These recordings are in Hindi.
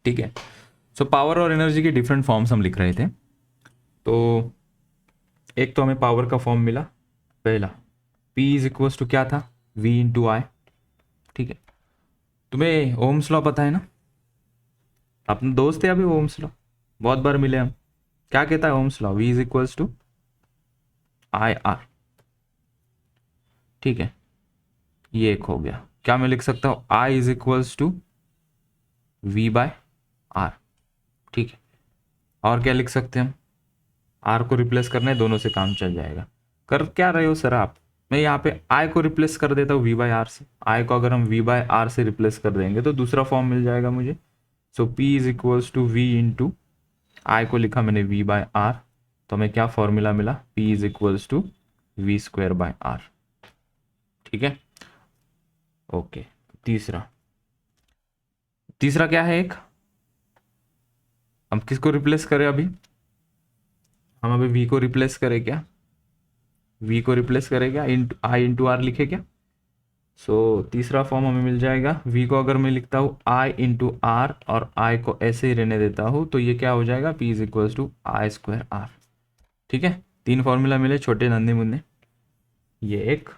ठीक है। सो पावर और एनर्जी के डिफरेंट फॉर्म्स हम लिख रहे थे। तो एक तो हमें पावर का फॉर्म मिला, पहला P इज इक्वल्स टू क्या था, V इंटू आई। ठीक है, तुम्हें ओम्स लॉ पता है ना, अपने दोस्त है अभी ओम्स लॉ, बहुत बार मिले हम। क्या कहता है ohm's law, V is equals to I R. ठीक है, ये एक हो गया। क्या मैं लिख सकता हूँ, I is equals to V by R. ठीक है, और क्या लिख सकते हैं हम, आर को रिप्लेस करना है, दोनों से काम चल जाएगा। कर क्या रहे हो सर आप, मैं यहाँ पे आई को रिप्लेस कर देता हूँ वी बाय आर से। आई को अगर हम वी बाय आर से रिप्लेस कर देंगे तो दूसरा फॉर्म मिल जाएगा मुझे। So P is equals to V into I को लिखा मैंने वी बाय आर, तो हमें क्या फॉर्मूला मिला, P is equals to V square by R. ठीक है, ओके। तीसरा, तीसरा क्या है, एक हम किसको रिप्लेस करें अभी, हम अभी वी को रिप्लेस करें क्या, वी को रिप्लेस करें क्या, इंटू आई इंटू आर लिखे क्या। तीसरा फॉर्म हमें मिल जाएगा, v को अगर मैं लिखता हूँ i इंटू आर और i को ऐसे ही रहने देता हूँ तो ये क्या हो जाएगा, p is equals to I square R. ठीक है, तीन फॉर्मूला मिले छोटे नन्हे मुन्ने, ये एक,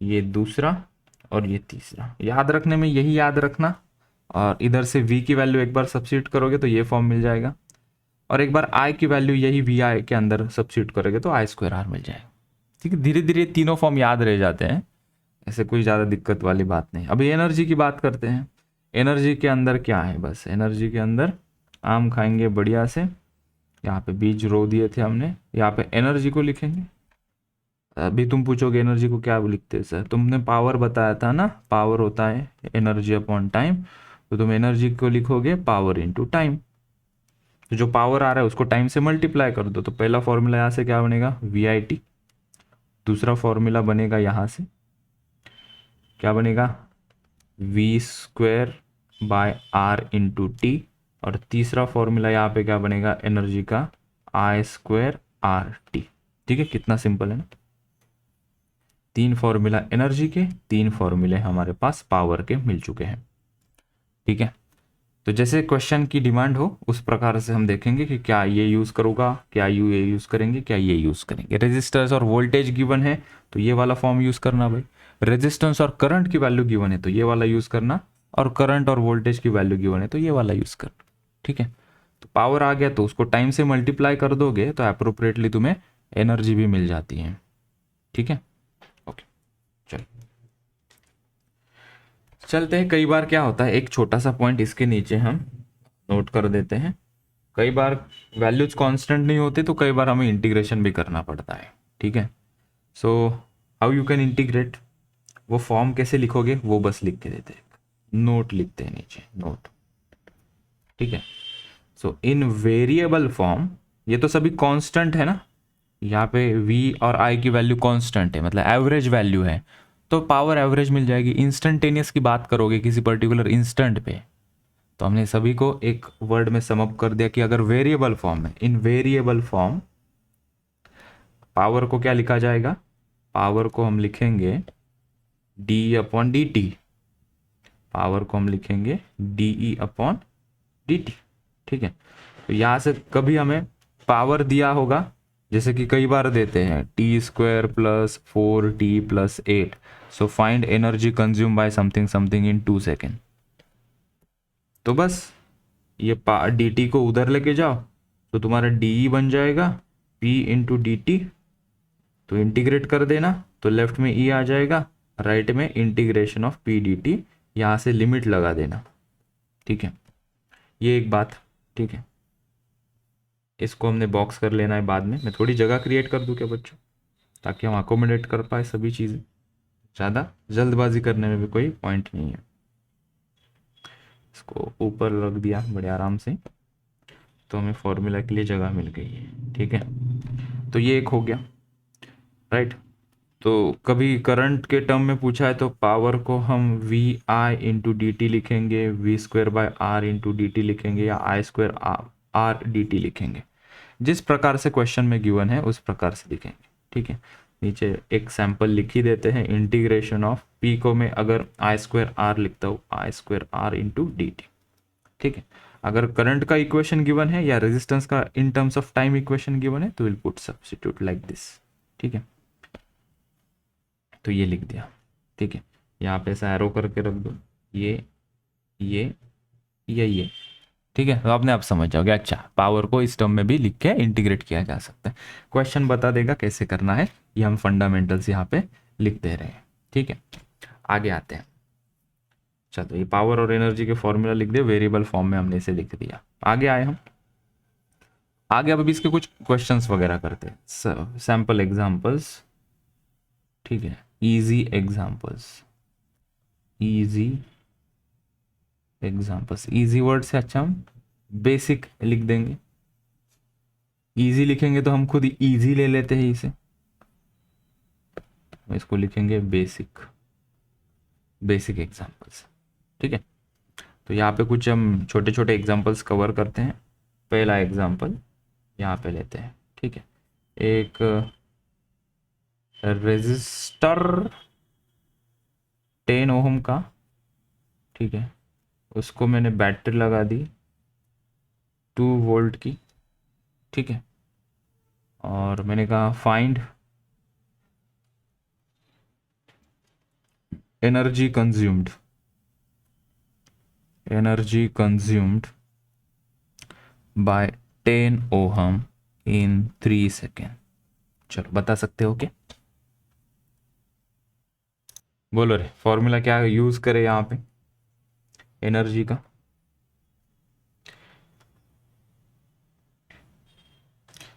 ये दूसरा और ये तीसरा। याद रखने में यही याद रखना, और इधर से v की वैल्यू एक बार सब्स्टिट्यूट करोगे तो ये फॉर्म मिल जाएगा, और एक बार i की वैल्यू यही वी आई के अंदर सब्स्टिट्यूट करोगे तो आई स्क्वायर आर मिल जाएगा। ठीक है, धीरे धीरे तीनों फॉर्म याद रह जाते हैं, ऐसे कोई ज़्यादा दिक्कत वाली बात नहीं। अभी एनर्जी की बात करते हैं। एनर्जी के अंदर क्या है, बस एनर्जी के अंदर आम खाएंगे बढ़िया से, यहाँ पे बीज रो दिए थे हमने, यहाँ पे एनर्जी को लिखेंगे। अभी तुम पूछोगे एनर्जी को क्या लिखते हैं सर, तुमने पावर बताया था ना, पावर होता है एनर्जी अपॉन टाइम, तो तुम एनर्जी को लिखोगे पावर इंटू टाइम। तो जो पावर आ रहा है उसको टाइम से मल्टीप्लाई कर दो, तो पहला फॉर्मूला यहाँ से क्या बनेगा, वी आई टी। दूसरा फॉर्मूला बनेगा यहाँ से क्या बनेगा, V square by R into T. और तीसरा फॉर्मूला यहाँ पे क्या बनेगा, एनर्जी का आई स्क्वायर आर टी। ठीक है, कितना सिंपल है ना, तीन फॉर्मूला एनर्जी के, तीन फॉर्मूले हमारे पास पावर के मिल चुके हैं। ठीक है, तो जैसे क्वेश्चन की डिमांड हो उस प्रकार से हम देखेंगे कि क्या ये यूज़ करूँगा, क्या ये यूज़ करेंगे, क्या ये यूज़ करेंगे। रेजिस्टेंस और वोल्टेज गिवन है तो ये वाला फॉर्म यूज़ करना भाई, रेजिस्टेंस और करंट की वैल्यू गिवन है तो ये वाला यूज़ करना, और करंट और वोल्टेज की वैल्यू गिवन है तो ये वाला यूज़ करना। ठीक है, तो पावर आ गया तो उसको टाइम से मल्टीप्लाई कर दोगे तो अप्रोप्रिएटली तुम्हें एनर्जी भी मिल जाती है। ठीक है, ओके, चलो चलते हैं। कई बार क्या होता है, एक छोटा सा पॉइंट इसके नीचे हम नोट कर देते हैं, कई बार वैल्यूज कांस्टेंट नहीं होते तो कई बार हमें इंटीग्रेशन भी करना पड़ता है। ठीक है, so how you can integrate, वो फॉर्म कैसे लिखोगे वो बस लिख के देते हैं, नोट लिखते हैं नीचे, नोट। ठीक है, सो इन वेरिएबल फॉर्म, ये तो सभी कांस्टेंट है ना, यहाँ पे v और i की वैल्यू कांस्टेंट है, मतलब एवरेज वैल्यू है, तो पावर एवरेज मिल जाएगी। इंस्टेंटेनियस की बात करोगे किसी पर्टिकुलर इंस्टेंट पे, तो हमने सभी को एक वर्ड में समअप कर दिया कि अगर वेरिएबल फॉर्म है, इन वेरिएबल फॉर्म पावर को क्या लिखा जाएगा, पावर को हम लिखेंगे D upon D T, power को हम लिखेंगे D E upon D t. ठीक है, तो यहाँ से कभी हमें पावर दिया होगा, जैसे कि कई बार देते हैं T square plus 4t plus 8, so find energy consume by something something in 2 second. तो बस ये डी टी को उधर लेके जाओ तो तुम्हारा डी ई बन जाएगा p इंटू डी टी, तो इंटीग्रेट कर देना तो लेफ्ट में ई आ जाएगा, राइट में integration of P D T, यहाँ से लिमिट लगा देना। ठीक है, ये एक बात। ठीक है, इसको हमने बॉक्स कर लेना है बाद में, मैं थोड़ी जगह क्रिएट कर दूं क्या बच्चों, ताकि हम अकोमोडेट कर पाए सभी चीज़ें, ज़्यादा जल्दबाजी करने में भी कोई पॉइंट नहीं है। इसको ऊपर रख दिया बड़े आराम से, तो हमें फॉर्मूला के लिए जगह मिल गई है। ठीक है, तो ये एक हो गया, राइट। तो कभी करंट के टर्म में पूछा है तो पावर को हम V I into d t लिखेंगे, V square by R into d t लिखेंगे, या I square R d t लिखेंगे, जिस प्रकार से क्वेश्चन में गिवन है उस प्रकार से लिखेंगे। ठीक है, नीचे एक सैंपल लिख ही देते हैं, इंटीग्रेशन ऑफ पी को मैं अगर आई स्क्वायर आर लिखता हूँ, I square R into d t. ठीक है, अगर करंट का इक्वेशन गिवन है या रेजिस्टेंस का in terms of time equation given है तो will put substitute like this. ठीक है, तो ये लिख दिया। ठीक है, यहाँ पे ऐसा एरो करके रख दो, ये ये ये। ठीक है, तो आपने आप समझ जाओगे। अच्छा, पावर को इस टर्म में भी लिख के इंटीग्रेट किया जा सकता है। क्वेश्चन बता देगा कैसे करना है, ये हम फंडामेंटल्स यहाँ पे लिख दे रहे हैं। ठीक है, आगे आते हैं। चलो, ये पावर और एनर्जी के फॉर्मूला लिख दे, वेरिएबल फॉर्म में हमने इसे लिख दिया। आगे आए हम, आगे अब इसके कुछ क्वेश्चंस वगैरह करते हैं, सैंपल एग्जांपल्स। ठीक है, easy examples, easy examples. Easy word से अच्छा हम बेसिक लिख देंगे। इजी लिखेंगे तो हम खुद इजी ले लेते हैं इसे, इसको लिखेंगे बेसिक, बेसिक एग्जांपल्स। ठीक है, तो यहाँ पे कुछ हम छोटे छोटे एग्जांपल्स कवर करते हैं। पहला एग्जांपल यहाँ पे लेते हैं। ठीक है, एक रेजिस्टर 10 ओम का, ठीक है, उसको मैंने बैटरी लगा दी 2 वोल्ट की। ठीक है, और मैंने कहा find energy consumed, energy consumed bye 10 ohm इन 3 सेकेंड। चलो, बता सकते हो क्या? बोलो रे, फॉर्मूला क्या यूज करे यहाँ पे एनर्जी का?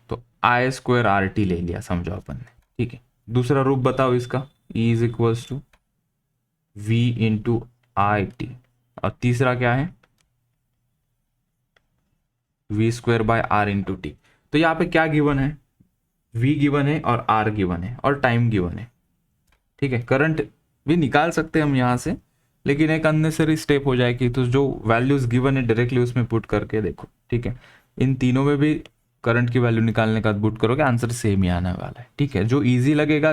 तो आई स्क्वायर आर टी ले लिया, समझो अपन ने। ठीक है, दूसरा रूप बताओ इसका, E is equals to V into I T, और तीसरा क्या है? V square by R into T. तो यहाँ पे क्या गिवन है? V गिवन है और R गिवन है और टाइम गिवन है। ठीक है, करंट भी निकाल सकते हैं हम यहाँ से, लेकिन एक अननेसेसरी स्टेप हो जाएगी। तो जो वैल्यूज गिवन है डायरेक्टली उसमें पुट करके देखो। ठीक है, इन तीनों में भी करंट की वैल्यू निकालने का पुट करोगे, आंसर सेम ही आने वाला है। ठीक है, जो इजी लगेगा,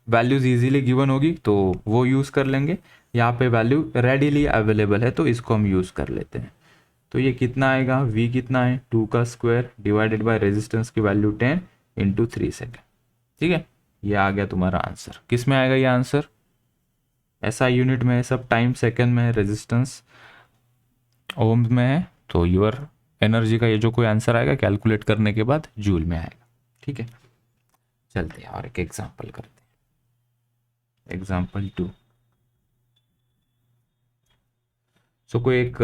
वैल्यूज इजीली गिवन होगी तो वो यूज़ कर लेंगे। यहाँ पे वैल्यू रेडीली अवेलेबल है तो इसको हम यूज़ कर लेते हैं। तो ये कितना आएगा? V कितना है? 2 का स्क्वायर डिवाइडेड बाय रेजिस्टेंस की वैल्यू 10 इंटू 3 सेकेंड। ठीक है, ये आ गया तुम्हारा आंसर। किस में आएगा ये आंसर? SI यूनिट में है सब, टाइम सेकेंड में है, रेजिस्टेंस ओम में है। तो यूर एनर्जी का ये जो कोई आंसर आएगा कैलकुलेट करने के बाद जूल में आएगा। ठीक है, चलते हैं और एक एग्जांपल करते हैं। एग्जांपल 2। सो कोई एक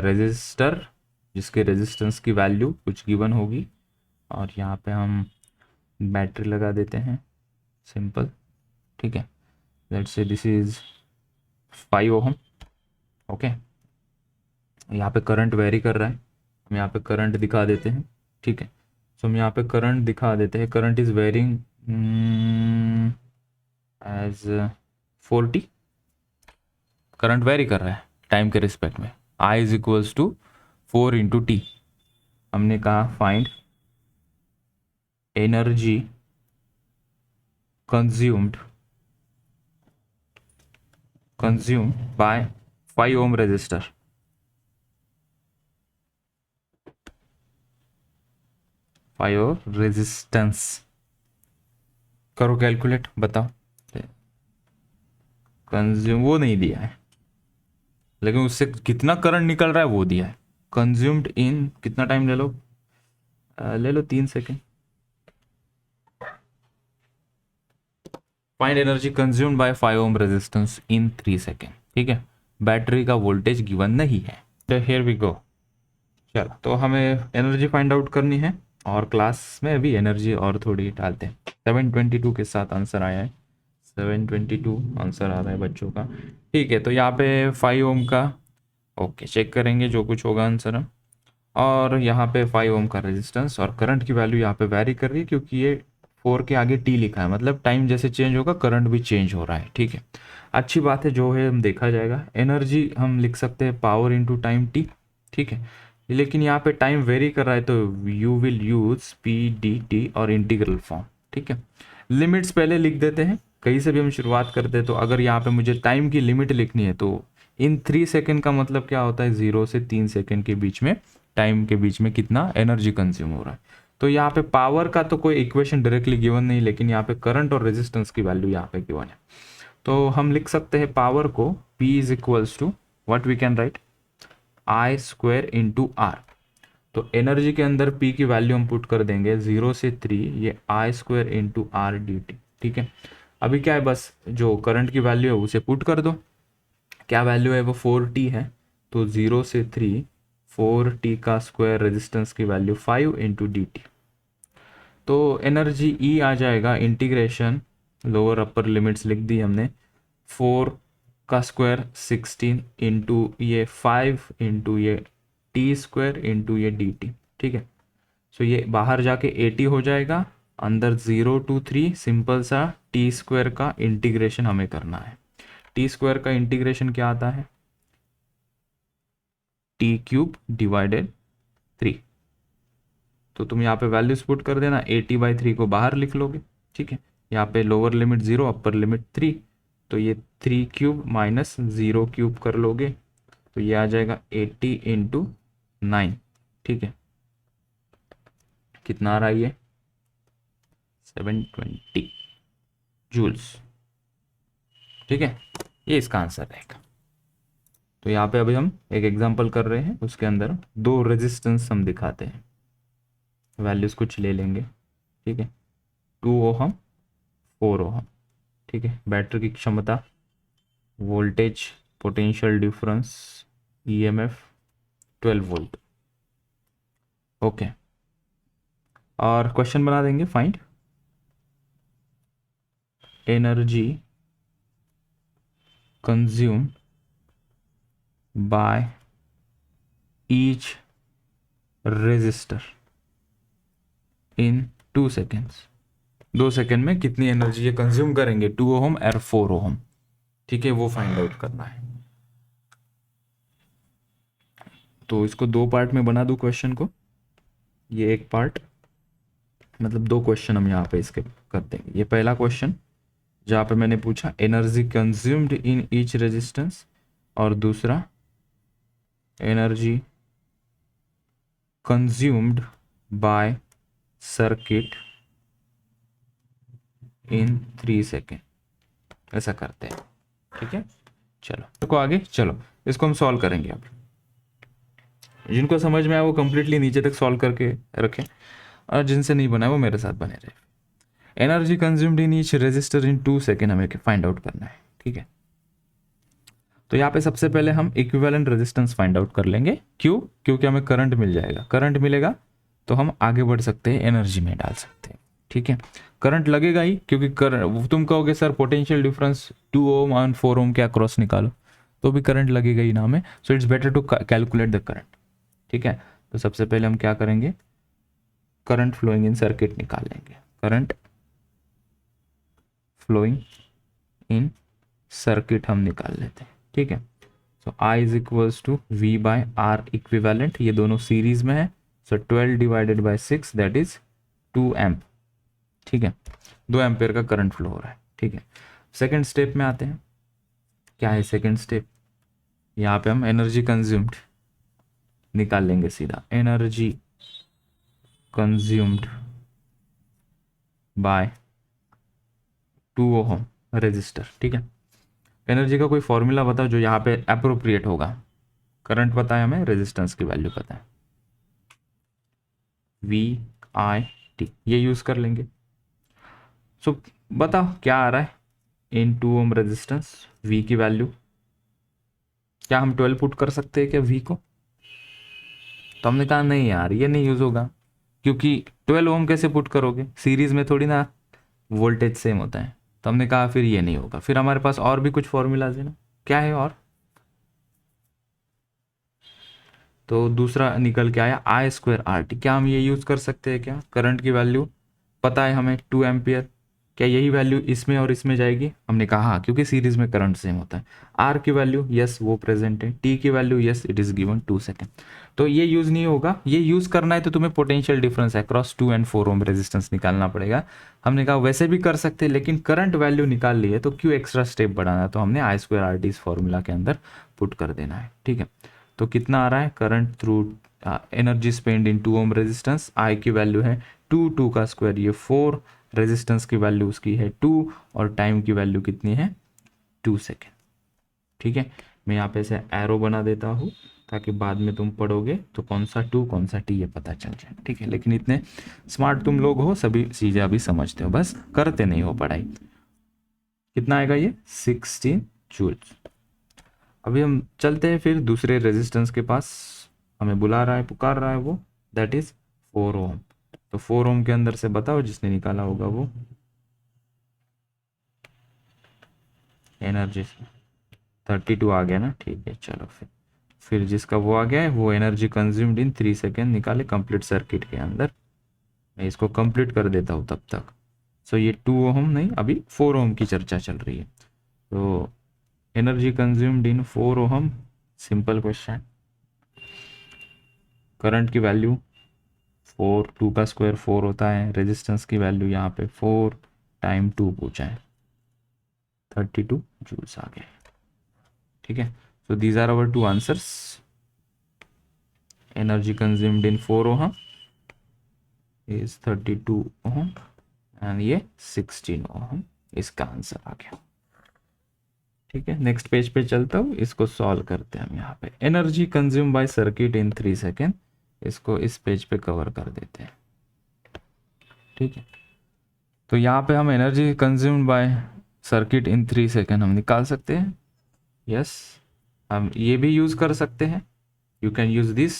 रेजिस्टर जिसके रेजिस्टेंस की वैल्यू कुछ गिवन होगी, और यहाँ पे हम बैटरी लगा देते हैं, सिंपल। ठीक है, let's say this is 5 ohm. Okay, यहाँ पे करंट वेरी कर रहा है, हम यहाँ पे करंट दिखा देते हैं। ठीक है, सो हम यहाँ पे करंट दिखा देते हैं। Current is varying as 40। Current vary कर रहा है टाइम के रिस्पेक्ट में। I is equals to 4 into T. हमने कहा find energy consumed by 5 ohm resistor. Resistance करो कैलकुलेट, बताओ। कंज्यूम वो नहीं दिया है, लेकिन उससे कितना करंट निकल रहा है वो दिया है। कंज्यूम्ड इन कितना टाइम ले लो, 3 second. Find energy consumed by 5 ohm resistance in 3 second. ठीक है, बैटरी का वोल्टेज गिवन नहीं है। तो हियर वी गो। चलो, तो हमें एनर्जी फाइंड आउट करनी है, और क्लास में अभी एनर्जी और थोड़ी डालते हैं। 722 के साथ आंसर आया है, 722 आंसर आ रहा है बच्चों का। ठीक है, तो यहाँ पे 5 ओम का ओके चेक करेंगे जो कुछ होगा आंसर हम। और यहाँ पे 5 ओम का रेजिस्टेंस, और करंट की वैल्यू यहाँ पे वेरी कर रही है क्योंकि ये 4 के आगे टी लिखा है, मतलब टाइम जैसे चेंज होगा करंट भी चेंज हो रहा है। ठीक है, अच्छी बात है, जो है हम देखा जाएगा। एनर्जी हम लिख सकते हैं पावर इंटू टाइम टी। ठीक है, लेकिन यहाँ पे टाइम वेरी कर रहा है तो यू विल यूज PDT और इंटीग्रल फॉर्म। ठीक है, लिमिट्स पहले लिख देते हैं, कहीं से भी हम शुरुआत करते हैं। तो अगर यहाँ पे मुझे टाइम की लिमिट लिखनी है तो इन 3 सेकेंड का मतलब क्या होता है, 0 से 3 सेकेंड के बीच में, टाइम के बीच में कितना एनर्जी कंज्यूम हो रहा है। तो यहाँ पे पावर का तो कोई इक्वेशन डायरेक्टली गिवन नहीं, लेकिन यहाँ पे करंट और रेजिस्टेंस की वैल्यू यहाँ पे गिवन है। तो हम लिख सकते हैं पावर को P is equals to what we can write, I square into R. तो एनर्जी के अंदर P की वैल्यू हम पुट कर देंगे 0 से 3, ये I square into are d t. ठीक है, अभी क्या है, बस जो करंट की वैल्यू है उसे पुट कर दो। क्या वैल्यू है वो 4t है, तो 0 से 3 4t का स्क्वायर, रेजिस्टेंस की वैल्यू 5 इंटू डी टी। तो एनर्जी E आ जाएगा, इंटीग्रेशन लोअर अपर लिमिट्स लिख दी हमने, 4 का स्क्वायर 16 इंटू ये 5 इंटू ये टी स्क्वायर इंटू ये डी टी। ठीक है, सो ये बाहर जाके 80 हो जाएगा, अंदर 0 to 3 सिंपल सा टी स्क्वायर का इंटीग्रेशन हमें करना है। टी स्क्वायर का इंटीग्रेशन क्या आता है, टी क्यूब डिवाइडेड 3। तो तुम यहाँ पे वैल्यूज पुट कर देना, 80/3 को बाहर लिख लोगे। ठीक है, यहाँ पे लोअर लिमिट 0, अपर लिमिट 3, तो ये 3 क्यूब माइनस 0 क्यूब कर लोगे, तो ये आ जाएगा 80 इंटू 9। ठीक है, कितना आ रहा है ये, 720 जूल्स। ठीक है, ये इसका आंसर रहेगा। तो यहाँ पे अभी हम एक एग्जांपल कर रहे हैं, उसके अंदर 2 रेजिस्टेंस हम दिखाते हैं, वैल्यूज कुछ ले लेंगे। ठीक है, 2 ओहम 4 ओहम। ठीक है, बैटरी की क्षमता, voltage, potential difference, EMF 12 volt. Okay, और क्वेश्चन बना देंगे, find energy consumed by each resistor in 2 seconds. 2 second में कितनी एनर्जी ये कंज्यूम करेंगे, 2 ओहम और 4 ओहम। ठीक है, वो फाइंड आउट करना है। तो इसको 2 पार्ट में बना दूं क्वेश्चन को, ये एक पार्ट, मतलब 2 क्वेश्चन हम यहाँ पे इसके करते हैं। ये पहला क्वेश्चन जहाँ पे मैंने पूछा energy consumed in each resistance, और दूसरा energy consumed bye circuit in 3 second, ऐसा करते हैं। ठीक है, चलो देखो आगे, चलो इसको हम सॉल्व करेंगे। अब जिनको समझ में आया वो कंप्लीटली नीचे तक सॉल्व करके रखें, और जिनसे नहीं बना है वो मेरे साथ बने रहे। Energy consumed in each resistor in 2 second हमें फाइंड आउट करना है। ठीक है, तो यहाँ पे सबसे पहले हम इक्विवेलेंट रेजिस्टेंस फाइंड आउट कर लेंगे। क्यों, क्योंकि हमें करंट मिल जाएगा, करंट मिलेगा तो हम आगे बढ़ सकते हैं, एनर्जी में डाल सकते हैं। ठीक है, करंट लगेगा ही, क्योंकि तुम कहोगे सर पोटेंशियल डिफरेंस 2 ओम और 4 ओम के अक्रॉस निकालो, तो भी करंट लगेगा ही ना हमें। So it's better to calculate the current. ठीक है, तो सबसे पहले हम क्या करेंगे, करंट फ्लोइंग इन सर्किट निकाल लेंगे। करंट फ्लोइंग इन सर्किट हम निकाल लेते हैं। ठीक है, so I is equals to V by R equivalent, ये दोनों सीरीज में है, so 12 divided by 6 that is 2 amp. ठीक है, 2 एम्पेयर का करंट फ्लो हो रहा है। ठीक है, सेकेंड स्टेप में आते हैं। क्या है सेकेंड स्टेप, यहाँ पे हम एनर्जी कंज्यूम्ड निकाल लेंगे सीधा, energy consumed by 2 ohm resistor. ठीक है, एनर्जी का कोई फॉर्मूला बताओ जो यहाँ पे अप्रोप्रिएट होगा। करंट पता है हमें, रेजिस्टेंस की वैल्यू पता है, VIT, ये यूज कर लेंगे। सो बताओ क्या आ रहा है, इन 2 ओम रेजिस्टेंस V की वैल्यू, क्या हम 12 पुट कर सकते हैं क्या V को? तो हमने कहा नहीं यार, ये नहीं यूज होगा, क्योंकि 12 ओम कैसे पुट करोगे, सीरीज में थोड़ी ना वोल्टेज सेम होता है। तो हमने कहा फिर ये नहीं होगा, फिर हमारे पास और भी कुछ फॉर्मूलाज है ना, क्या है और, तो दूसरा निकल के आया I स्क्वायर RT। क्या हम ये यूज कर सकते हैं क्या, करंट की वैल्यू पता है हमें 2 एम्पियर, क्या यही वैल्यू इसमें और इसमें जाएगी? हमने कहा हाँ, क्योंकि सीरीज में करंट सेम होता है। आर की वैल्यू यस वो प्रेजेंट है, टी की value yes it is given 2 second. तो ये यूज नहीं होगा, ये यूज करना है तो तुम्हें potential difference across 2 and 4 ohm resistance निकालना पड़ेगा। हमने कहा वैसे भी कर सकते हैं, लेकिन करंट वैल्यू निकाल ली है तो क्यों एक्स्ट्रा स्टेप बढ़ाना, तो हमने आई स्क्वायर आर टी इस फॉर्मूला के अंदर पुट कर देना है। ठीक है, तो कितना आ रहा है current through energy spend in 2 ohm resistance, I की वैल्यू है 2, 2 का स्क्वायर ये 4, रेजिस्टेंस की वैल्यू उसकी है 2 और टाइम की वैल्यू कितनी है 2 सेकेंड। ठीक है, मैं यहाँ पे ऐसे एरो बना देता हूँ ताकि बाद में तुम पढ़ोगे तो कौन सा 2 कौन सा टी ये पता चल जाए। ठीक है, लेकिन इतने स्मार्ट तुम लोग हो, सभी चीज़ें अभी समझते हो, बस करते नहीं हो पढ़ाई। कितना आएगा ये 16 जूल्स। अभी हम चलते हैं फिर दूसरे रेजिस्टेंस के पास, हमें बुला रहा है पुकार रहा है वो, दैट इज 4 ओम। तो 4 ओम के अंदर से बताओ जिसने निकाला होगा वो एनर्जी 32 आ गया ना। ठीक है चलो, फिर जिसका वो आ गया है वो एनर्जी कंज्यूम्ड इन 3 सेकेंड निकाले कंप्लीट सर्किट के अंदर। मैं इसको कंप्लीट कर देता हूँ तब तक। सो ये 2 ओम नहीं, अभी 4 ओम की चर्चा चल रही है। तो energy consumed in 4 ohm, simple question, current की वैल्यू 4, 2 का स्क्वायर 4 होता है, रेजिस्टेंस की वैल्यू यहाँ पे 4, टाइम 2 पूछा है, 32 जूल्स आ गए। ठीक है, so these are our two answers. Energy consumed in 4 ohm is 32 ohm and ये 16 ohm इसका आंसर आ गया। ठीक है, नेक्स्ट पेज पे चलता हूँ, इसको सॉल्व करते हैं हम। यहाँ पे energy consume by circuit in 3 second, इसको इस पेज पे कवर कर देते हैं। ठीक है, तो यहाँ पे हम energy consumed bye circuit in 3 second हम निकाल सकते हैं। यस, हम ये भी यूज़ कर सकते हैं, you can use this,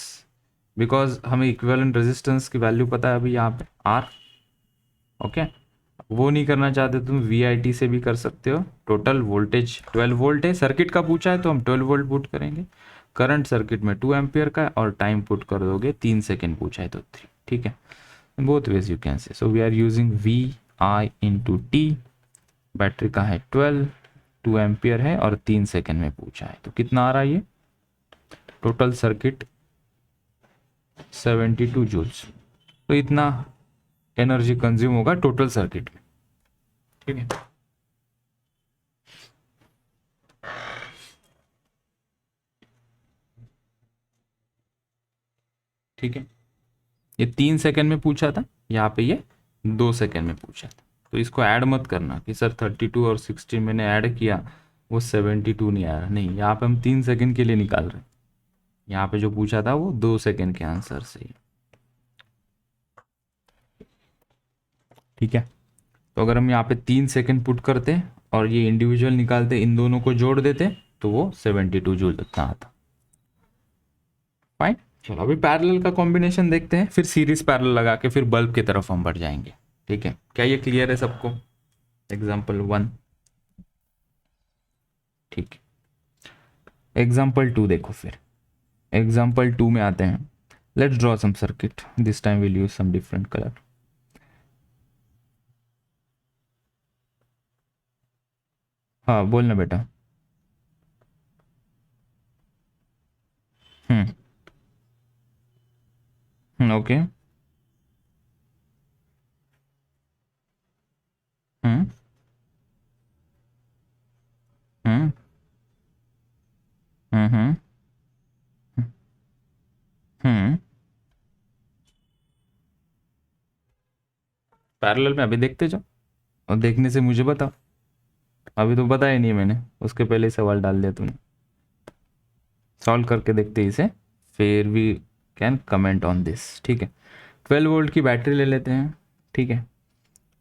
because हमें इक्विवेलेंट रेजिस्टेंस की वैल्यू पता है अभी यहाँ पे आर। ओके, वो नहीं करना चाहते तुम वी से भी कर सकते हो। टोटल वोल्टेज 12 वोल्ट है, सर्किट का पूछा है तो हम 12 वोल्ट पुट करेंगे। करंट सर्किट में 2 एम्पियर का है और टाइम पुट कर दोगे 3 सेकेंड पूछा है तो 3। ठीक है, both ways you can say. So we are using V I into T, battery का है 12, 2 एम्पियर है और 3 सेकेंड में पूछा है, तो कितना आ रहा है ये टोटल सर्किट 72 जूल्स। तो इतना एनर्जी कंज्यूम होगा टोटल सर्किट में। ठीक है, ठीक है, ये 3 सेकेंड में पूछा था, यहाँ पे ये 2 सेकेंड में पूछा था। तो इसको ऐड मत करना कि सर 32 और 16 मैंने ऐड किया वो 72 नहीं आया, नहीं, यहाँ पे हम 3 सेकेंड के लिए निकाल रहे हैं। यहाँ पे जो पूछा था वो 2 सेकेंड के आंसर से ही। ठीक है, तो अगर हम यहाँ पे 3 सेकेंड पुट करते और ये इंडिविजुअल निकालते, इन दोनों को जोड़ देते तो वो 72 जूल उतना आता। फाइन, चलो अभी पैरेलल का कॉम्बिनेशन देखते हैं, फिर सीरीज पैरेलल लगा के फिर बल्ब की तरफ हम बढ़ जाएंगे। ठीक है, क्या ये क्लियर है सबको? एग्जाम्पल 1। ठीक है, एग्जाम्पल 2 देखो, फिर एग्जाम्पल 2 में आते हैं। Let's draw some circuit, this time will use some different colour. हाँ बोलना बेटा। हम्म, ओके, हम्म, हम्म, हम्म, हम्म, पैरेलल में अभी देखते जाओ और देखने से मुझे बताओ। अभी तो बताया नहीं मैंने, उसके पहले ही सवाल डाल दिया तूने। सॉल्व करके देखते हैं इसे, फिर we can comment on this. ठीक है, 12 वोल्ट की बैटरी ले लेते हैं। ठीक है,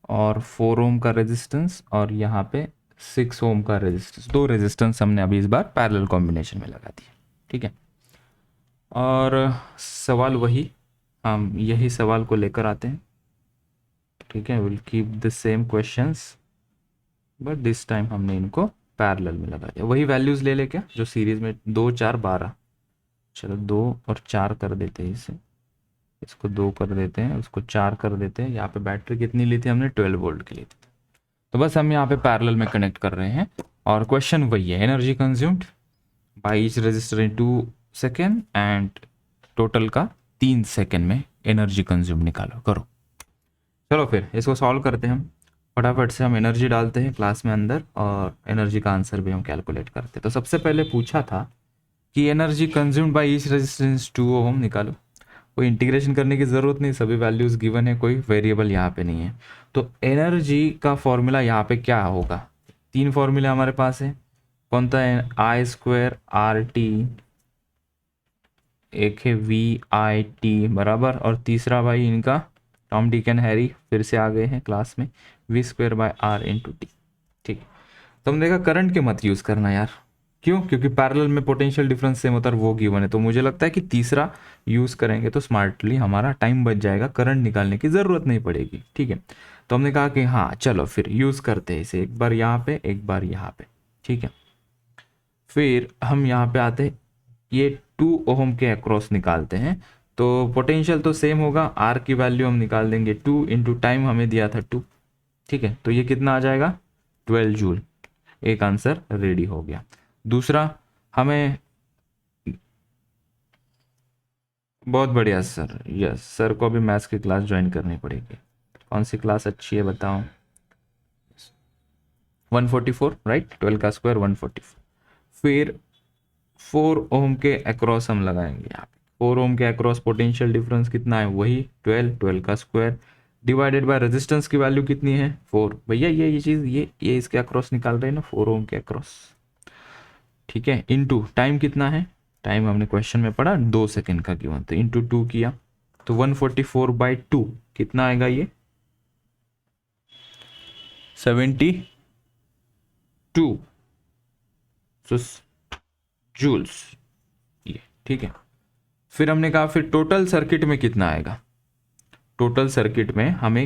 और 4 ओम का रेजिस्टेंस और यहाँ पे 6 ओम का रेजिस्टेंस, दो रेजिस्टेंस हमने अभी इस बार पैरेलल कॉम्बिनेशन में लगा दिया। ठीक है, और सवाल वही, हम यही सवाल को लेकर आते हैं। ठीक है, will keep the same questions but this time हमने इनको पैरेलल में लगा दिया। वही वैल्यूज ले ले क्या जो सीरीज में 2, 4, 12। चलो 2 और 4 कर देते हैं इसे, इसको 2 कर देते हैं, उसको 4 कर देते हैं। यहाँ पे बैटरी कितनी ली थी हमने 12 वोल्ट की ली थी, तो बस हम यहाँ पे पैरेलल में कनेक्ट कर रहे हैं और क्वेश्चन वही है, energy consumed by each resistor in 2 second and total का 3 सेकेंड में एनर्जी कंज्यूम निकालो करो। चलो फिर इसको सॉल्व करते हैं हम फटाफट से। हम एनर्जी डालते हैं क्लास में अंदर और एनर्जी का आंसर भी हम कैलकुलेट करते हैं। तो सबसे पहले पूछा था कि energy consumed by each resistance 2 ओम निकालो। कोई इंटीग्रेशन करने की ज़रूरत नहीं, सभी वैल्यूज़ गिवन है, कोई वेरिएबल यहाँ पे नहीं है। तो एनर्जी का फॉर्मूला यहाँ पे क्या होगा, 3 फॉर्मूला हमारे पास है। कौन सा है, आई स्क्वायर आर टी, एक है वी आई टी बराबर, और तीसरा भाई इनका टॉम डिक एंड हैरी फिर से आ गए हैं क्लास में, V square by R into T. ठीक है, तो हमने देखा करंट के मत यूज़ करना यार, क्यों, क्योंकि पैरेलल में पोटेंशियल डिफरेंस सेम होता है, वो गिवन है। तो मुझे लगता है कि तीसरा यूज़ करेंगे तो स्मार्टली हमारा टाइम बच जाएगा, करंट निकालने की ज़रूरत नहीं पड़ेगी। ठीक है, तो हमने कहा कि हाँ चलो फिर यूज़ करते हैं इसे, एक बार यहाँ पे एक बार यहाँ पे। ठीक है, फिर हम यहाँ पे आते हैं, ये 2 ओम के अक्रॉस निकालते हैं। तो पोटेंशियल तो सेम होगा, आर की वैल्यू हम निकाल देंगे 2 इंटू टाइम हमें दिया था 2। ठीक है, तो ये कितना आ जाएगा 12 जूल। एक आंसर रेडी हो गया। दूसरा हमें, बहुत बढ़िया सर, यस सर को अभी मैथ्स की क्लास ज्वाइन करनी पड़ेगी। कौन सी क्लास अच्छी है बताओ, 144 राइट, 12 का स्क्वायर 144। फिर 4 ओम के अक्रॉस हम लगाएंगे यहाँ पे। 4 ओम के अक्रॉस पोटेंशियल डिफरेंस कितना है, वही 12, 12 का स्क्वायर डिवाइडेड बाय रेजिस्टेंस की वैल्यू कितनी है 4। भैया ये चीज़ ये इसके अक्रॉस निकाल रहे हैं ना, 4 ओम के अक्रॉस। ठीक है, इनटू टाइम कितना है, टाइम हमने क्वेश्चन में पढ़ा 2 सेकेंड का गिवन, तो इनटू 2 किया तो 144/2 कितना आएगा ये 72 जूल्स ये। ठीक है, फिर हमने कहा फिर टोटल सर्किट में कितना आएगा, टोटल सर्किट में हमें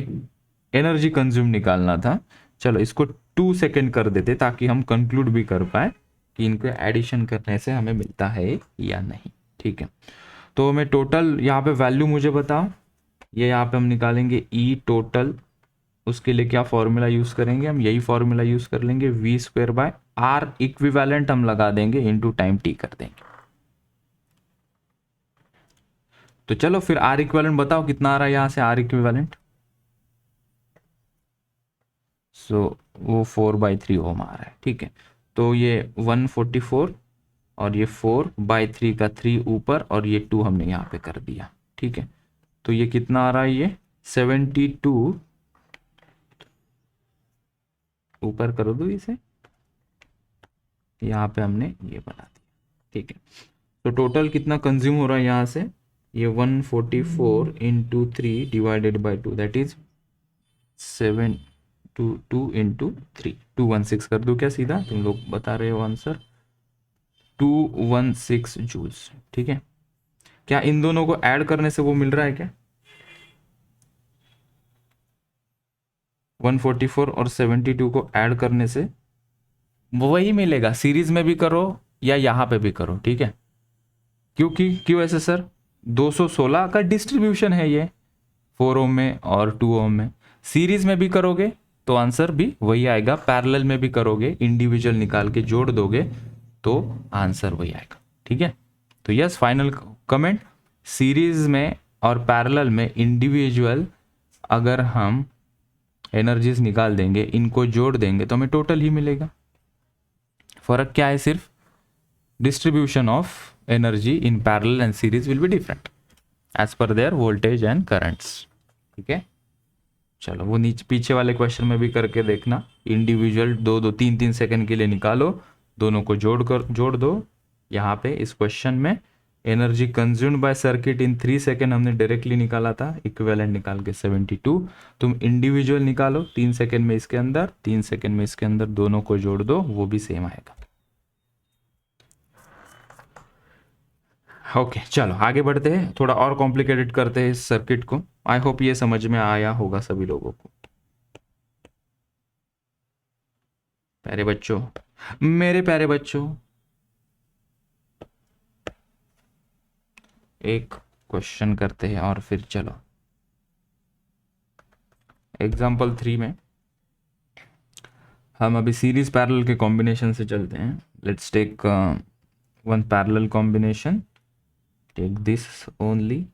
एनर्जी कंज्यूम निकालना था। चलो इसको 2 सेकेंड कर देते ताकि हम कंक्लूड भी कर पाए कि इनको एडिशन करने से हमें मिलता है या नहीं। ठीक है, तो हमें टोटल यहाँ पे वैल्यू मुझे बताओ, ये यहाँ पे हम निकालेंगे ई टोटल, उसके लिए क्या फॉर्मूला यूज़ करेंगे, हम यही फॉर्मूला यूज़ कर लेंगे, V square by R equivalent हम लगा देंगे इंटू टाइम टी कर देंगे। तो चलो फिर आर इक्विवेलेंट बताओ कितना आ रहा है यहाँ से आर इक्विवेलेंट, सो वो 4/3 ओम आ रहा है। ठीक है, तो ये 144 और ये 4/3 का 3 ऊपर और ये 2 हमने यहाँ पे कर दिया। ठीक है, तो ये कितना आ रहा है, ये 72, ऊपर कर दो इसे, यहाँ पे हमने ये बना दिया। ठीक है, तो टोटल कितना कंज्यूम हो रहा है यहाँ से, ये 144 into 3 divided by 2 that is 722 into 3, 216 कर दो क्या सीधा, तुम लोग बता रहे हो आंसर 216 जूल्स। ठीक है, क्या इन दोनों को ऐड करने से वो मिल रहा है क्या, 144 और 72 को ऐड करने से वही मिलेगा, सीरीज में भी करो या यहाँ पे भी करो। ठीक है, क्योंकि क्यों ऐसे सर, 216 का डिस्ट्रीब्यूशन है ये 4 ओम में और 2 ओम में, सीरीज में भी करोगे तो आंसर भी वही आएगा, पैरेलल में भी करोगे इंडिविजुअल निकाल के जोड़ दोगे तो आंसर वही आएगा। ठीक है, तो यस फाइनल कमेंट, सीरीज में और पैरेलल में इंडिविजुअल अगर हम एनर्जीज निकाल देंगे, इनको जोड़ देंगे तो हमें टोटल ही मिलेगा। फर्क क्या है, सिर्फ distribution of energy in parallel and series will be different as per their voltage and currents. ठीक है, चलो वो नीचे पीछे वाले क्वेश्चन में भी करके देखना, इंडिविजुअल 2-2 3-3 सेकंड के लिए निकालो, दोनों को जोड़ दो। यहाँ पे इस क्वेश्चन में energy consumed bye circuit in 3 second हमने डायरेक्टली निकाला था, इक्विवेलेंट निकाल के 72, तुम इंडिविजुअल निकालो 3 सेकेंड में इसके अंदर, 3 सेकेंड में इसके अंदर, दोनों को जोड़ दो वो भी सेम आएगा। ओके चलो आगे बढ़ते हैं, थोड़ा और कॉम्प्लिकेटेड करते हैं इस सर्किट को। आई होप ये समझ में आया होगा सभी लोगों को। प्यारे बच्चों, मेरे प्यारे बच्चों, एक क्वेश्चन करते हैं और फिर चलो एग्जाम्पल 3 में हम अभी सीरीज पैरेलल के कॉम्बिनेशन से चलते हैं. Let's take one parallel combination. Take this only.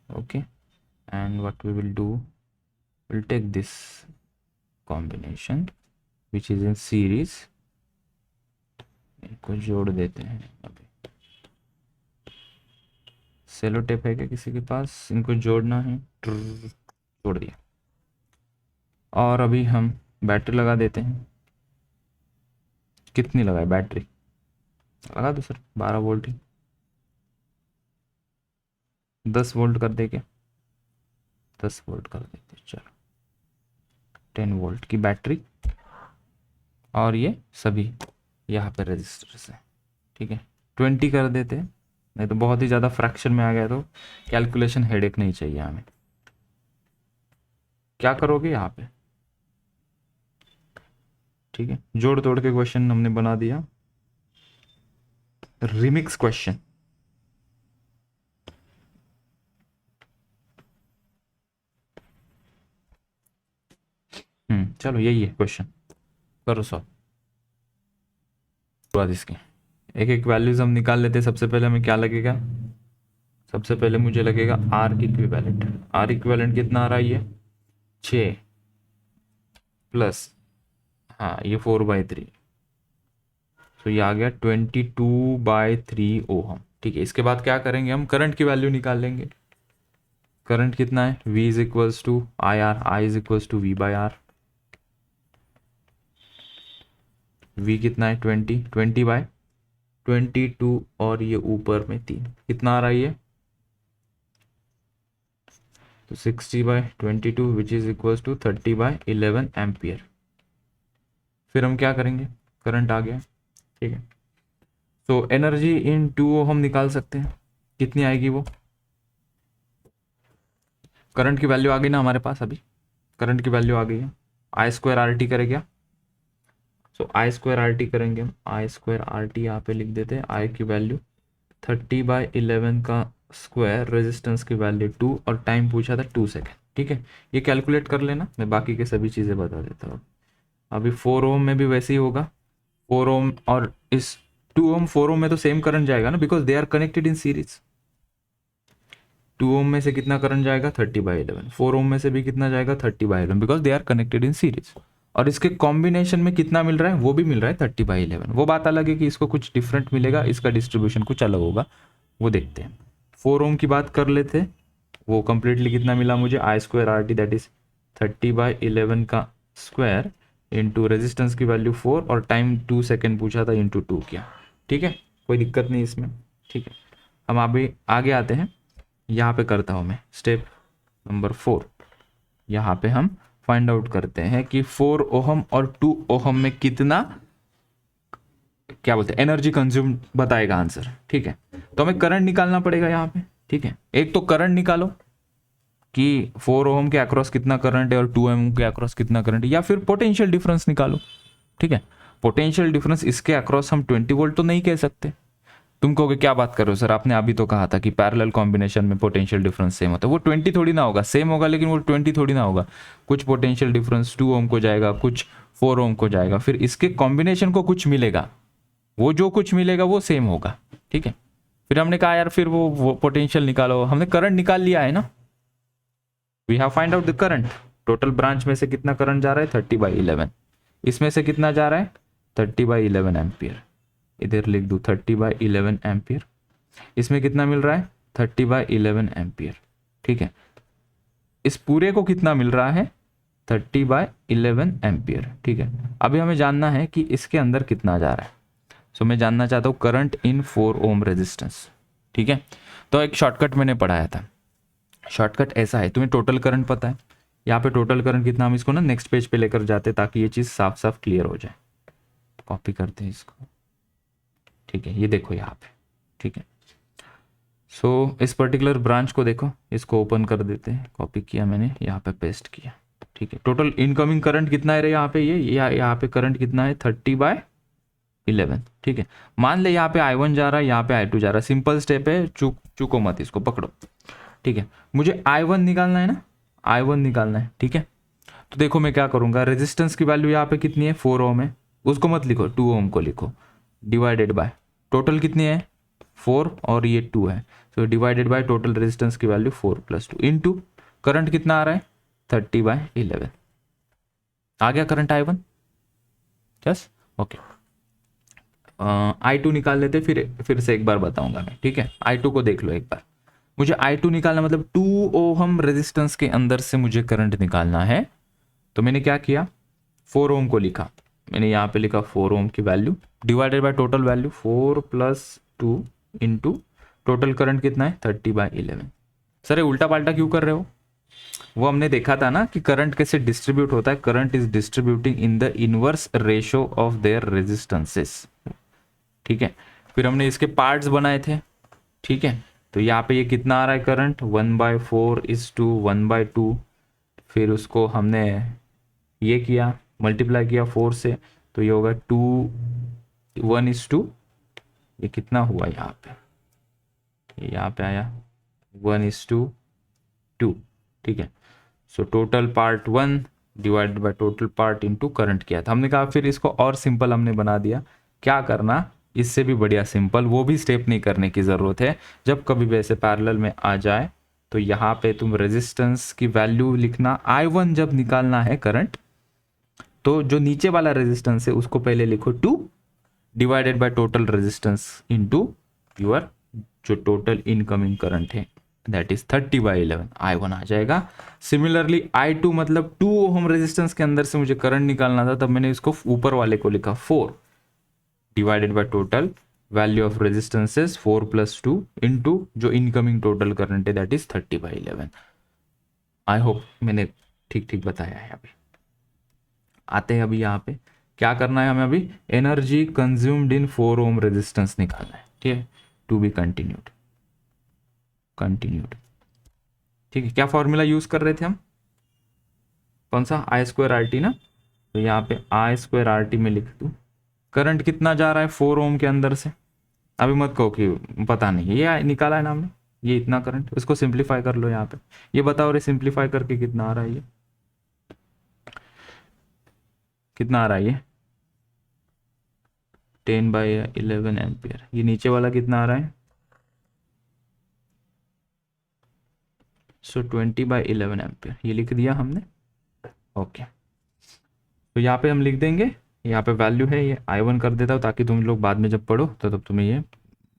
Okay, and what we will do, we'll take this combination which is in series. इनको जोड़ देते हैं. अभी सेलो टेप है क्या किसी के पास? इनको जोड़ना है. जोड़ दिया. और अभी हम बैटरी लगा देते हैं. कितनी लगाए बैटरी? लगा दो सर, 12 वोल्ट ही. 10 वोल्ट कर दे क्या? 10 वोल्ट कर देते. चलो 10 वोल्ट की बैटरी. और ये सभी यहाँ पे रजिस्टर्स हैं. ठीक है, 20 कर देते, नहीं तो बहुत ही ज़्यादा फ्रैक्शन में आ गया तो कैलकुलेशन हेडेक नहीं चाहिए हमें. क्या करोगे यहाँ पे? ठीक है, जोड़ तोड़ के क्वेश्चन हमने बना दिया. Remix question. चलो यही है क्वेश्चन. करो सॉल्व. बाद इसके एक एक वैल्यूज हम निकाल लेते हैं. सबसे पहले हमें क्या लगेगा? सबसे पहले मुझे लगेगा आर इक्विवेलेंट. आर इक्विवेलेंट कितना आ रहा है? ये 6 प्लस, हाँ ये 4/3. तो ये आ गया 22/3 ओहम. ठीक है, इसके बाद क्या करेंगे हम? करंट की वैल्यू निकाल लेंगे. करंट कितना है? V is equals to I R. I is equals to V/R. V कितना है? 20/22 और ये ऊपर में 3. कितना आ रहा है ये? तो 60/22 which is equals to 30/11 ampere. फिर हम क्या करेंगे? करंट आ गया. ठीक है, तो एनर्जी इन 2 हम निकाल सकते हैं. कितनी आएगी वो? करंट की वैल्यू आ गई ना हमारे पास. अभी करंट की वैल्यू आ गई है. I²RT करे क्या? सो I²RT करेंगे हम. I²RT यहाँ पे लिख देते हैं. I की वैल्यू 30/11 का स्क्वायर, रेजिस्टेंस की वैल्यू 2 और टाइम पूछा था 2 सेकेंड. ठीक है, ये कैलकुलेट कर लेना, मैं बाकी के सभी चीज़ें बता देता हूँ. अभी 4 ओम में भी वैसे ही होगा. 4 ओम और इस 2 ओम 4 ओम में तो सेम करंट जाएगा ना, because they are connected in series. 2 ohm में से कितना करंट जाएगा? 30/11. 4 ओम में से भी कितना जाएगा? 30/11, because they are connected in series. और इसके कॉम्बिनेशन में कितना मिल रहा है? वो भी मिल रहा है 30/11. वो बात अलग है कि इसको कुछ डिफरेंट मिलेगा, इसका डिस्ट्रीब्यूशन कुछ अलग होगा, वो देखते हैं. 4 ओम की बात कर लेते. वो कंप्लीटली कितना मिला मुझे? I²RT दैट इज 30/11 का स्क्वायर इंटू रेजिस्टेंस की वैल्यू 4 और टाइम 2 सेकेंड पूछा था इंटू 2 किया. ठीक है, कोई दिक्कत नहीं इसमें. ठीक है, हम अभी आगे आते हैं. यहाँ पे करता हूँ मैं स्टेप नंबर 4. यहाँ पे हम फाइंड आउट करते हैं कि 4 ओहम और 2 ओहम में कितना, क्या बोलते हैं, एनर्जी कंज्यूम बताएगा आंसर. ठीक है, तो हमें करंट निकालना पड़ेगा यहाँ पे. ठीक है, एक तो करंट निकालो कि 4 ओहम के अक्रॉस कितना करंट है और 2 ओहम के अक्रॉस कितना करंट है, या फिर पोटेंशियल डिफरेंस निकालो. ठीक है, पोटेंशियल डिफरेंस इसके अक्रॉस हम 20 वोल्ट तो नहीं कह सकते. तुम कहोगे क्या बात कर रहे हो सर, आपने अभी तो कहा था कि पैरेलल कॉम्बिनेशन में पोटेंशियल डिफरेंस सेम होता है. वो 20 थोड़ी ना होगा, सेम होगा लेकिन वो 20 थोड़ी ना होगा. कुछ पोटेंशियल डिफरेंस 2 ओम को जाएगा, कुछ 4 ओम को जाएगा, फिर इसके कॉम्बिनेशन को कुछ मिलेगा, वो जो कुछ मिलेगा वो सेम होगा. ठीक है, फिर हमने कहा यार फिर वो पोटेंशियल निकालो. हमने करंट निकाल लिया है ना. We have find out the current. Total branch में से कितना करंट जा रहा है? 30/11. इसमें से कितना जा रहा है? 30/11 एम्पियर. इधर लिख दूँ 30/11 एम्पियर. इसमें कितना मिल रहा है? 30/11 एम्पियर. ठीक है, इस पूरे को कितना मिल रहा है? 30/11 एम्पियर. ठीक है, अभी हमें जानना है कि इसके अंदर कितना जा रहा है. सो मैं जानना चाहता हूँ करंट इन 4 ओम रेजिस्टेंस. ठीक है, तो एक शॉर्टकट मैंने पढ़ाया था. शॉर्टकट ऐसा है, तुम्हें टोटल करंट पता है. यहाँ पे टोटल करंट कितना, हम इसको ना नेक्स्ट पेज पे लेकर जाते ताकि ये चीज़ साफ साफ क्लियर हो जाए. कॉपी करते हैं इसको. ठीक है, ये देखो यहाँ पे. ठीक है, सो इस पर्टिकुलर ब्रांच को देखो, इसको ओपन कर देते हैं. कॉपी किया मैंने, यहाँ पे पेस्ट किया. ठीक है, टोटल इनकमिंग करंट कितना है यहाँ पे? ये यहाँ पे करंट कितना है? 30/11. ठीक है, मान ले यहाँ पे I1 जा रहा है, यहाँ पे I2 जा रहा है. सिंपल स्टेप है, चूको मत, इसको पकड़ो. ठीक है, मुझे I1 निकालना है ना, I1 निकालना है. ठीक है, तो देखो मैं क्या करूंगा, रेजिस्टेंस की वैल्यू यहाँ पे कितनी है, 4 ओम है, उसको मत लिखो, 2 ओम को लिखो, डिवाइडेड बाय टोटल कितनी है 4 और ये 2 है, तो डिवाइडेड बाय टोटल रेजिस्टेंस की वैल्यू 4 + 2 इनटू करंट कितना आ रहा है 30/11। आ गया current I1। Yes okay. I2 निकाल लेते, फिर से एक बार बताऊंगा मैं, ठीक है। I2 को देख लो एक बार, मुझे I2 निकालना मतलब 2 ओम रेजिस्टेंस के अंदर से मुझे करंट निकालना है। तो मैंने क्या किया, 4 ओम को लिखा, मैंने यहाँ पे लिखा 4 ओम की value divided by total value 4 + 2 into total current कितना है 30/11। सर ये उल्टा पाल्टा क्यों कर रहे हो, वो हमने देखा था ना कि करंट कैसे डिस्ट्रीब्यूट होता है, current is distributing in the inverse ratio of their resistances, ठीक है। फिर हमने इसके पार्ट्स बनाए थे, ठीक है। तो यहाँ पे ये कितना आ रहा है करंट 1/4 = 1/2, फिर उसको हमने ये किया मल्टीप्लाई किया 4 से, तो ये होगा 2 1 ये कितना हुआ यहाँ पे आया 1:2, ठीक है। So total part 1 divided by total part into current किया था। हमने कहा फिर इसको और सिंपल हमने बना दिया, क्या करना इससे भी बढ़िया सिंपल, वो भी स्टेप नहीं करने की ज़रूरत है। जब कभी वैसे पैरेलल में आ जाए तो यहाँ पे तुम रेजिस्टेंस की वैल्यू लिखना, I1 जब निकालना है करंट, तो जो नीचे वाला रेजिस्टेंस है उसको पहले लिखो 2 divided by total resistance into your जो टोटल इनकमिंग करंट है, दैट इज 30/11, I1 आ जाएगा। सिमिलरली I2 मतलब 2 ओम रेजिस्टेंस के अंदर से मुझे करंट निकालना था, तब मैंने इसको ऊपर वाले को लिखा 4 divided by total value of resistances 4 + 2 into जो इनकमिंग टोटल करंट है दैट इज 30/11। आई होप मैंने ठीक ठीक बताया है। अभी आते हैं, अभी यहाँ पे क्या करना है हमें, अभी energy consumed in 4 ohm resistance निकालना है, ठीक है। टू बी कंटिन्यूड, ठीक है। क्या फॉर्मूला यूज कर रहे थे हम, कौन सा, I2RT ना, तो यहाँ पे I2RT में लिख दूं, करंट कितना जा रहा है 4 ओम के अंदर से, अभी मत कहो कि पता नहीं, ये निकाला है ना हमने, ये इतना करंट, इसको सिंप्लीफाई कर लो यहाँ पे, ये बताओ रे सिंप्लीफाई करके कितना आ रहा है, ये कितना आ रहा है, ये 10/11 एम्पियर। ये नीचे वाला कितना आ रहा है, सो 20/11 एम्पियर, ये लिख दिया हमने, ओके। तो यहाँ पे हम लिख देंगे, यहाँ पे वैल्यू है, ये I1 कर देता हूँ ताकि तुम लोग बाद में जब पढ़ो तो तब तुम्हें ये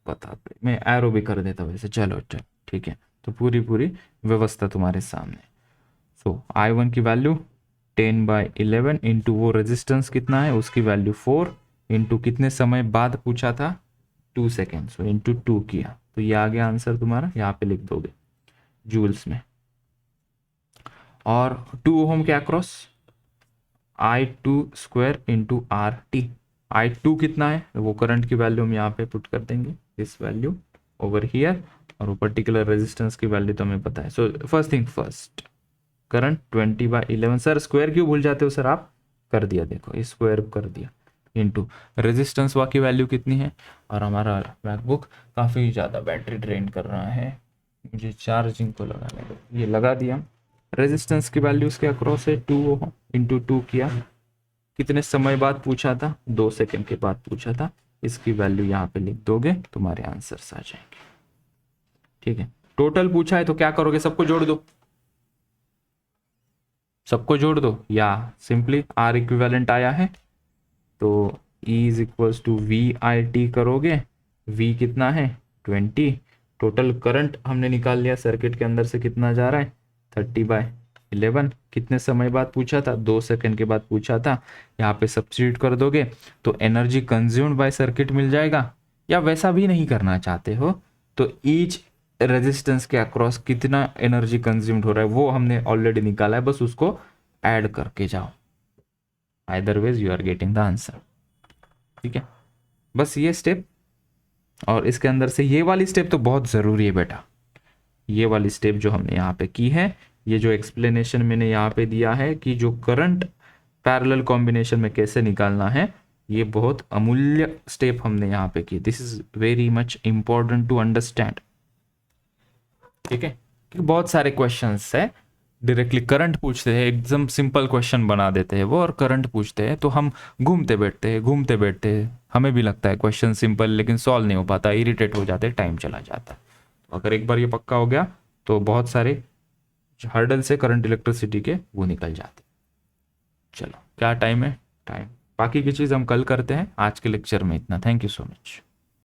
बता, मैं एरो भी कर देता हूँ वैसे, चलो ठीक है। तो पूरी व्यवस्था तुम्हारे सामने। सो I1 की वैल्यू 10/11 इंटू वो रेजिस्टेंस कितना है उसकी वैल्यू 4 इंटू कितने समय बाद पूछा था 2 सेकेंड, सो इंटू 2 किया, तो ये आ गया आंसर तुम्हारा, यहाँ पे लिख दोगे जूल्स में। और 2 ओम के across I2² into RT, I2 कितना है वो करंट की वैल्यू हम यहाँ पे पुट कर देंगे, दिस वैल्यू ओवर हियर, और वो पर्टिकुलर रेजिस्टेंस की वैल्यू तो हमें पता है। So first thing first, current 20/11, sir square क्यों भूल जाते हो सर आप, कर दिया देखो, स्क्वायर कर दिया, इंटू रेजिस्टेंस की वैल्यू कितनी है, और हमारा मैकबुक काफ़ी ज़्यादा बैटरी ड्रेन कर रहा है, मुझे चार्जिंग को लगाने दो, ये लगा दिया। रेजिस्टेंस की वैल्यू उसके अक्रॉस है 2 ओम इंटू 2 किया, कितने समय बाद पूछा था 2 सेकेंड के बाद पूछा था, इसकी वैल्यू यहाँ पे लिख दोगे, तुम्हारे आंसर्स आ जाएंगे, ठीक है। टोटल पूछा है तो क्या करोगे, सबको जोड़ दो, या सिंपली R इक्विवेलेंट आया है तो E = VIT करोगे, V कितना है 20, टोटल करंट हमने निकाल लिया सर्किट के अंदर से कितना जा रहा है 30/11, कितने समय बाद पूछा था 2 सेकंड के बाद पूछा था, यहाँ पे सब्स्टिट्यूट कर दोगे तो एनर्जी कंज्यूम्ड बाय सर्किट मिल जाएगा। या वैसा भी नहीं करना चाहते हो तो ईच रेजिस्टेंस के अक्रॉस कितना एनर्जी कंज्यूम्ड हो रहा है वो हमने ऑलरेडी निकाला है, बस उसको ऐड करके जाओ, either ways you are getting the answer, ठीक है। बस ये स्टेप, और इसके अंदर से ये वाली स्टेप तो बहुत ज़रूरी है बेटा, ये वाली स्टेप जो हमने यहाँ पे की है, ये जो एक्सप्लेनेशन मैंने यहाँ पे दिया है कि जो करंट पैरेलल कॉम्बिनेशन में कैसे निकालना है, ये बहुत अमूल्य स्टेप हमने यहाँ पे की, this is very much important to understand, ठीक है। क्योंकि बहुत सारे क्वेश्चंस है डायरेक्टली करंट पूछते हैं, एकदम सिंपल क्वेश्चन बना देते हैं वो, और करंट पूछते हैं तो हम घूमते बैठते हैं घूमते बैठते हैं, हमें भी लगता है क्वेश्चन सिंपल लेकिन सॉल्व नहीं हो पाता, इरिटेट हो जाते, टाइम चला जाता है। तो अगर एक बार ये पक्का हो गया तो बहुत सारे हर्डल से करंट इलेक्ट्रिसिटी के वो निकल जाते। चलो क्या टाइम है, टाइम, बाकी की चीज़ हम कल करते हैं, आज के लेक्चर में इतना। Thank you so much.